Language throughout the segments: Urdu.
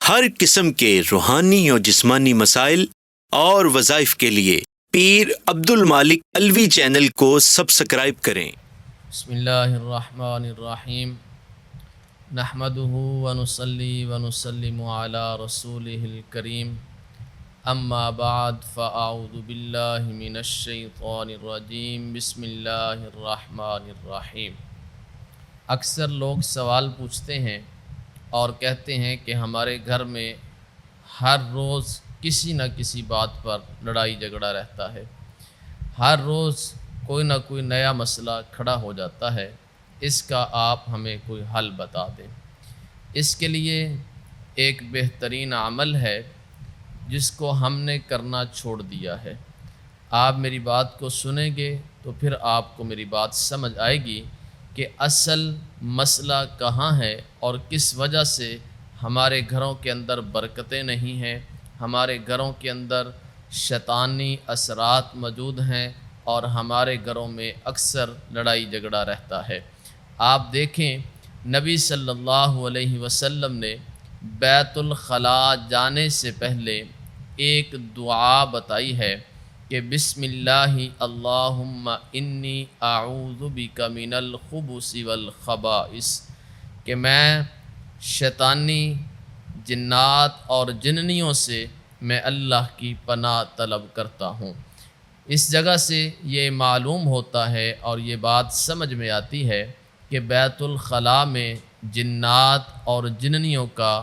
ہر قسم کے روحانی اور جسمانی مسائل اور وظائف کے لیے پیر عبد المالک الوی چینل کو سبسکرائب کریں۔ بسم اللہ الرحمن الرحیم، نحمدہ ونصلی ونسلم علی رسولہ الکریم، اما بعد فاعوذ باللہ من الشیطان الرجیم، بسم اللہ الرحمن الرحیم۔ اکثر لوگ سوال پوچھتے ہیں اور کہتے ہیں کہ ہمارے گھر میں ہر روز کسی نہ کسی بات پر لڑائی جھگڑا رہتا ہے، ہر روز کوئی نہ کوئی نیا مسئلہ کھڑا ہو جاتا ہے، اس کا آپ ہمیں کوئی حل بتا دیں۔ اس کے لیے ایک بہترین عمل ہے جس کو ہم نے کرنا چھوڑ دیا ہے۔ آپ میری بات کو سنیں گے تو پھر آپ کو میری بات سمجھ آئے گی کہ اصل مسئلہ کہاں ہے اور کس وجہ سے ہمارے گھروں کے اندر برکتیں نہیں ہیں، ہمارے گھروں کے اندر شیطانی اثرات موجود ہیں اور ہمارے گھروں میں اکثر لڑائی جھگڑا رہتا ہے۔ آپ دیکھیں، نبی صلی اللہ علیہ وسلم نے بیت الخلاء جانے سے پہلے ایک دعا بتائی ہے کہ بسم اللہ اللہم انی اعوذ بک من الخبث والخبائث، کہ میں شیطانی جنات اور جننیوں سے میں اللہ کی پناہ طلب کرتا ہوں۔ اس جگہ سے یہ معلوم ہوتا ہے اور یہ بات سمجھ میں آتی ہے کہ بیت الخلاء میں جنات اور جننیوں کا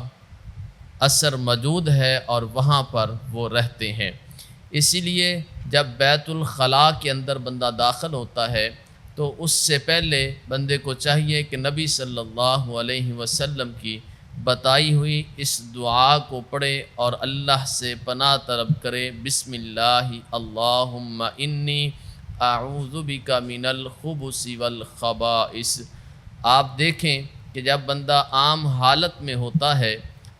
اثر موجود ہے اور وہاں پر وہ رہتے ہیں۔ اسی لیے جب بیت الخلاء کے اندر بندہ داخل ہوتا ہے تو اس سے پہلے بندے کو چاہیے کہ نبی صلی اللہ علیہ وسلم کی بتائی ہوئی اس دعا کو پڑھے اور اللہ سے پناہ طلب کرے، بسم اللہ اللہم انی اعوذ بک من الخبث والخبائث۔ آپ دیکھیں کہ جب بندہ عام حالت میں ہوتا ہے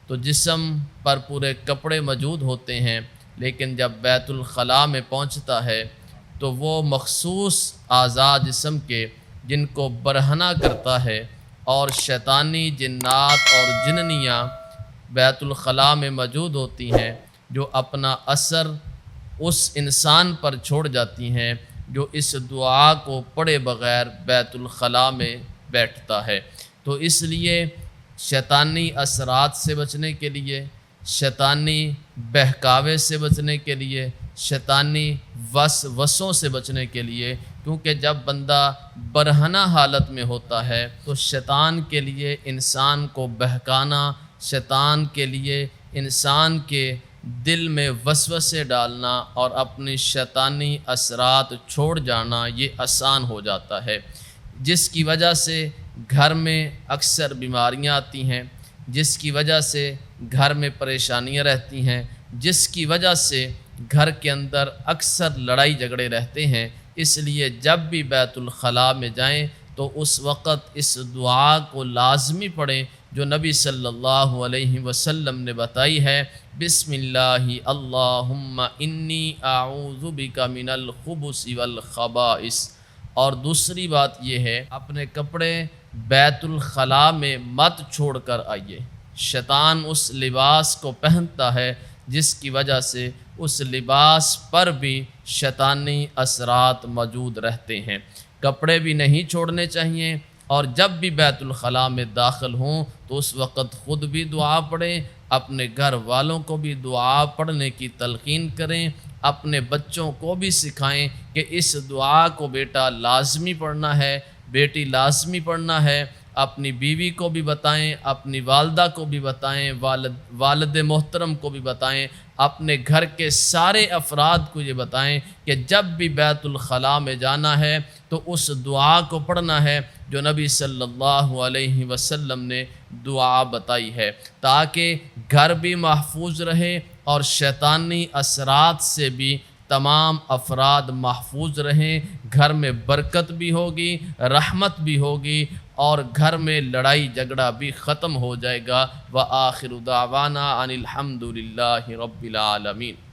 تو جسم پر پورے کپڑے موجود ہوتے ہیں، لیکن جب بیت الخلاء میں پہنچتا ہے تو وہ مخصوص اعضاء جسم کے جن کو برہنہ کرتا ہے اور شیطانی جنات اور جننیاں بیت الخلاء میں موجود ہوتی ہیں، جو اپنا اثر اس انسان پر چھوڑ جاتی ہیں جو اس دعا کو پڑھے بغیر بیت الخلاء میں بیٹھتا ہے۔ تو اس لیے شیطانی اثرات سے بچنے کے لیے، شیطانی بہکاوے سے بچنے کے لیے، شیطانی وسوسوں سے بچنے کے لیے، کیونکہ جب بندہ برہنہ حالت میں ہوتا ہے تو شیطان کے لیے انسان کو بہکانا، شیطان کے لیے انسان کے دل میں وسوسے ڈالنا اور اپنی شیطانی اثرات چھوڑ جانا یہ آسان ہو جاتا ہے، جس کی وجہ سے گھر میں اکثر بیماریاں آتی ہیں، جس کی وجہ سے گھر میں پریشانیاں رہتی ہیں، جس کی وجہ سے گھر کے اندر اکثر لڑائی جھگڑے رہتے ہیں۔ اس لیے جب بھی بیت الخلاء میں جائیں تو اس وقت اس دعا کو لازمی پڑھیں جو نبی صلی اللہ علیہ وسلم نے بتائی ہے، بسم اللہ اللہم انی اعوذ بک من الخبث والخبائث۔ اور دوسری بات یہ ہے، اپنے کپڑے بیت الخلاء میں مت چھوڑ کر آئیے۔ شیطان اس لباس کو پہنتا ہے جس کی وجہ سے اس لباس پر بھی شیطانی اثرات موجود رہتے ہیں۔ کپڑے بھی نہیں چھوڑنے چاہیے، اور جب بھی بیت الخلاء میں داخل ہوں تو اس وقت خود بھی دعا پڑھیں، اپنے گھر والوں کو بھی دعا پڑھنے کی تلقین کریں، اپنے بچوں کو بھی سکھائیں کہ اس دعا کو بیٹا لازمی پڑھنا ہے، بیٹی لازمی پڑھنا ہے۔ اپنی بیوی کو بھی بتائیں، اپنی والدہ کو بھی بتائیں، والد محترم کو بھی بتائیں، اپنے گھر کے سارے افراد کو یہ بتائیں کہ جب بھی بیت الخلاء میں جانا ہے تو اس دعا کو پڑھنا ہے جو نبی صلی اللہ علیہ وسلم نے دعا بتائی ہے، تاکہ گھر بھی محفوظ رہے اور شیطانی اثرات سے بھی تمام افراد محفوظ رہیں، گھر میں برکت بھی ہوگی، رحمت بھی ہوگی، اور گھر میں لڑائی جھگڑا بھی ختم ہو جائے گا۔ وآخر دعوانا ان الحمد للہ رب العالمین۔